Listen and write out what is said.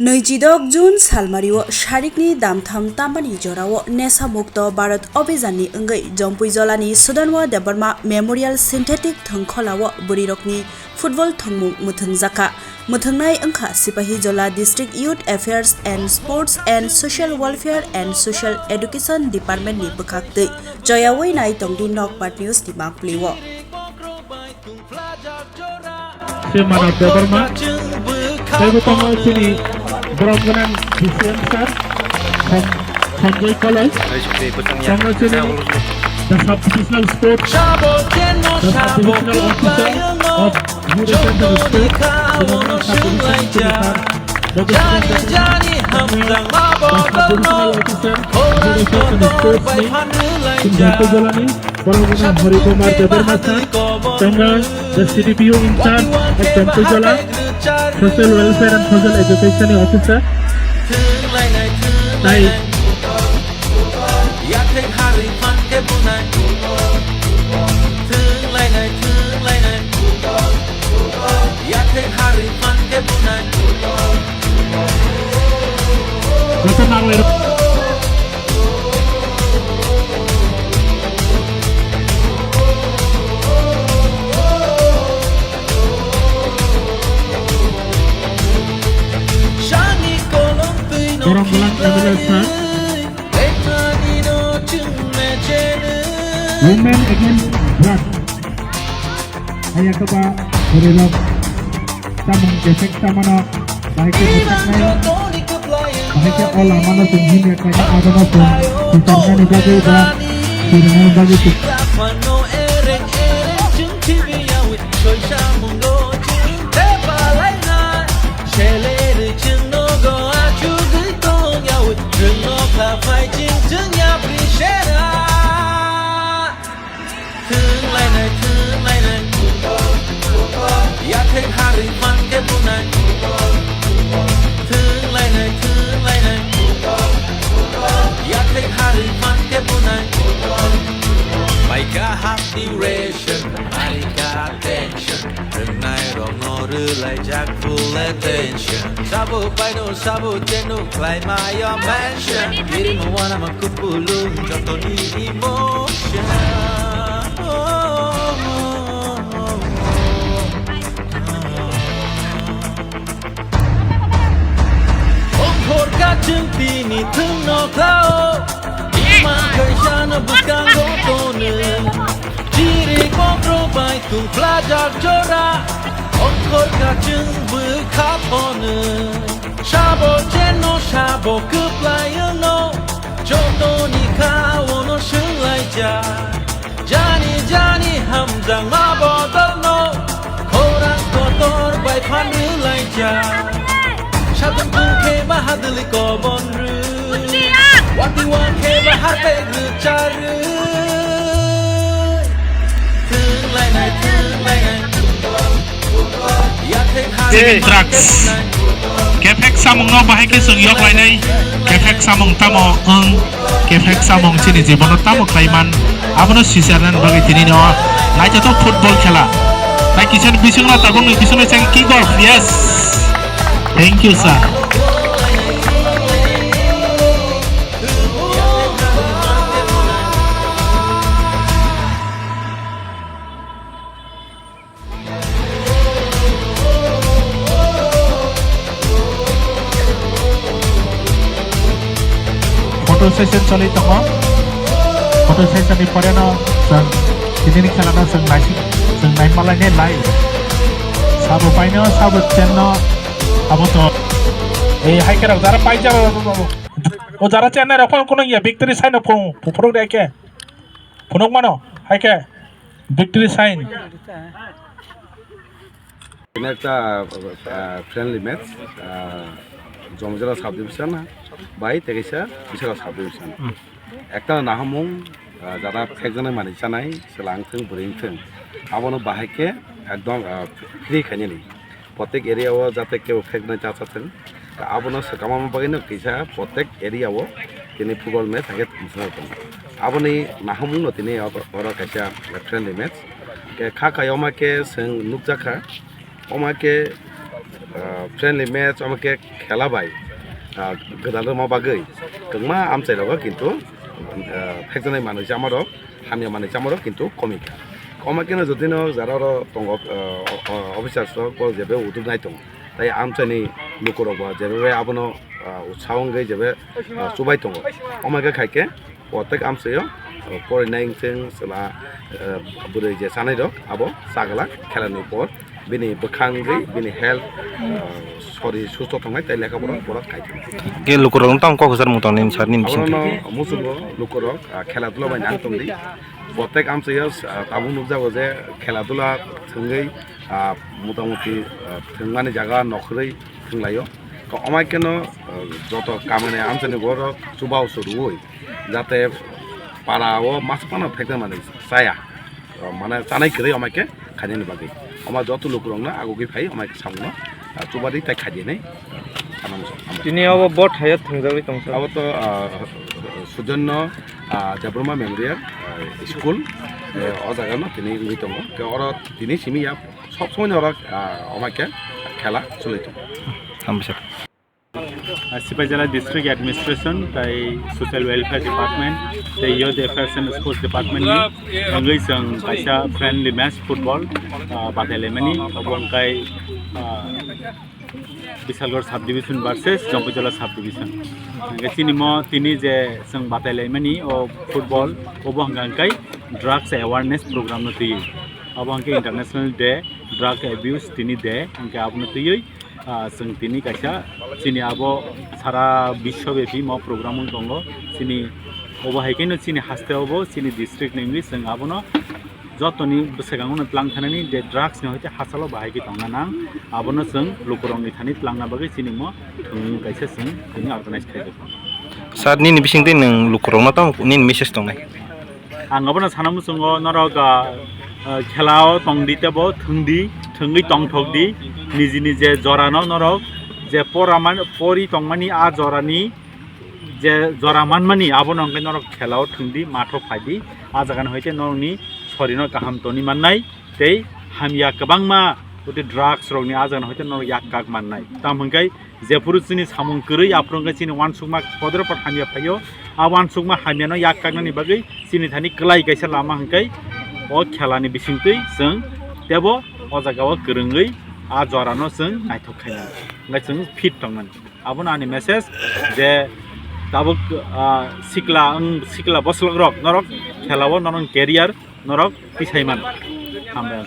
नैजिदक जुन सालमारिव शारिकनि दामथाम ताम्बानि जराव नेसा मुक्त भारत अभियाननि अंगै जम्पुइजलानि सुदानवा देबर्मा मेमोरियल सिन्थेटिक थंखलाव बुरिरकनि फुटबल थंमु मुथुंजाका मुथुंनाय अंखा Sipahijala district youth affairs and sports and social welfare and social education डिपार्टमेंटनि बखाक्तै जयावै नाय तंगदि नक पार्ट न्यूज नि मांगप्लिव Mana Debarma, saya bertemu sini berombongan diselenggarakan Sanjay College, sama sini the Sub-Divisional Sports, the Sub-Divisional Officer of European State, the Sub-Divisional the CDPO in charge at Tempujola, Social Welfare and Social Education Officer. Orang bilang Emelesa, Women Against Drugs. Ayah keba berilok, tamang gesek tamano, baiknya mutaknya, baiknya olah mana sungguh ya kaya ada pun, bicaranya ni bagi dah, bicaranya bagi tu. Sabu paino sabu tenu claim your mansion. Diri mo wana makupulong jotoni emotion. Ongkor kacung tini tung no klao. Ima kerjana bukan gotone. Diri kontro bai tung pelajar jorak. Ongkor kacung berkapone. Shabo jeno shabo kuplayano. Joto ni kawo no shulaija. Jani jani hamzang mabodano. Korang kotor bai panulaija. Shadam ke bahadli ko bonru. Wati wan ke bahar peglu charu. Tung lai nai. Drugs. Kefek samung no bahai ke sung yok lai nai. Kefek samung tamo kefek samung sini jibono tamo klaiman. Abono Switzerland bagi sini no. Nai jato football khela. Nai kisan bisung na tabung ni bisung na sang kick off. Yes. Thank you sir. Photo session choli tongo. Photo session ni pore no sang ini khela no sang nai malai ne lai. Sabu paino sabu chenno abo to ei hai ke dara pai jaro o jara chenne rakon kono ya victory sign phone phoro deke phonok mano hai ke victory sign ini একটা friendly match জমজলা sub division বাই তেগেসা বিশাল sub division একটা নাহামুং যারা ফেকজনে মানি জানাই সেলাংথং বুরিংথং আবনো বাহাইকে একদম ফ্রি খাইনি প্রত্যেক এরিয়াও যাতে কেউ ফেকনে চাচাথং আবনো সকামা বাগিনো কিসা প্রত্যেক এরিয়াও তিনি ফুটবল ম্যাচ আগে মুসলাম আবনি নাহামুং ন তিনি ওরা কাইসা ফ্রেন্ডলি ম্যাচ খা খায়মাকে সং নুকজাখা অমাকে फ्रेंडलि मैच আমাকে খেলা বাই গোদান मा बागै गोबां आमचाइलावो किन्तु फेकजानाय मानुस आमारो हामिया मानुस आमारो किन्तु कमिका कमाकेनो जदिनो जारारो दङ अफिसार्स को जेबे उदुनाय दं ताई आमचाइनि लुकरबा जेबे आबनो उत्साहंगै जेबे सुबाय दङ अमाके खायके प्रत्येक आमचाइयो फरायनायजों सोला बुरै जे सानाय दं आबो सागला खेलानि पर बिनि बोखांगै बिनि हेल्थ सरि सुस्थ' थांनाय ताई लेखापड़ा बरा खायके के लुकरं तंग को हजार मुतंग nin sar nin bising Abono musugo lukorok খেলাধুলা বাই নাং তংদি প্রত্যেক আমসাইয়া তাবু নুকজাবো যে খেলাধুলা থঙ্গৈ মোটামুটি থংমানি জায়গা নখरै থংলাयो অমাই কেন যত কামনে আমসানি গর সুবাও সুরুই যাতে পাড়াও মাসপানো ফেকনা মানে সায়া মানে চানাই গरै অমাইকে খাইনি বাগै অমা যত লুকরং না আগগै ফাই অমাইকে সামনো চুবাদি তাই খাইনি Tini awo bot hayat thangjawi tongsa. अब तो सुजन्य देब्रमा मेमोरियल स्कुल अजागा न तिनी उइ दङ और तिनी सिमी या सब समय और अमाके खेला चलितो Hamsar. Sipajala District Administration, the Social Welfare Department, the Youth Affairs and Sports Department, English and Kaisa friendly match football, Batelemani, Obonkai, Bisalgor subdivision versus Jompujala subdivision. Gacinimo Tini je sang Batelemani or football, Obongankai, drugs awareness program noti. Obonkai International Day, drug abuse Tini Day, and Gabnoti. जों दिनै कायसा जोंनि आबो सारा विश्वव्यापी मा programme दङ जोंनि अबाहायखैनो जोंनि हास्तायावबो जोंनि डिस्ट्रिक्ट नेमलि जों आबोनो जतनि बोसोगाङावनो प्लान थानानै जे ड्राग्स नि हयते हासालाव बाहायखै दंना आबोनो जों लुकरंनि थानि प्लांना बागै जोंनि म थों कायसा जों जोंनि अर्गानाइज खालामो Sar nin bising tin nang lukurong na tong nin message tong nai. आं आबोनो सानामु जोङो नरगा खेलाव तंदितेबो थंदि थंगै तंथकदि निजि निजे जरानो नरक जे परामान परि तंमानि आ जरानि जे जरामान मानि आबोनो अंगै नरक खेलाव थंदि माथो फायदि आ जागान हयते नरनि शरीरनो गाहाम तनि माननाय तै हामिया गोबांमा उते ड्राग्स रगनि आ जागान हयते नर याकाक माननाय तामहंगाय जे पुरुषनि सामुं करै आफ्रंगाय सिनि वानसुकमा पदर पर हामिया फायो आ वानसुकमा हामियानो याकाकनि बागै सिनि थानि क्लाय गायसा लामा हंगाय o खेलानि बिसिंतै जों तेबो o जागाव गोरोङै आ जरानो जों नायथखायना ओंखाय जों फिट दंमोन आबोनो आंनि मेसेज जे दाबो सिक्ला बसलग्रक नरक खेलाव नरक केरियार नरक पिसायमान हामबाय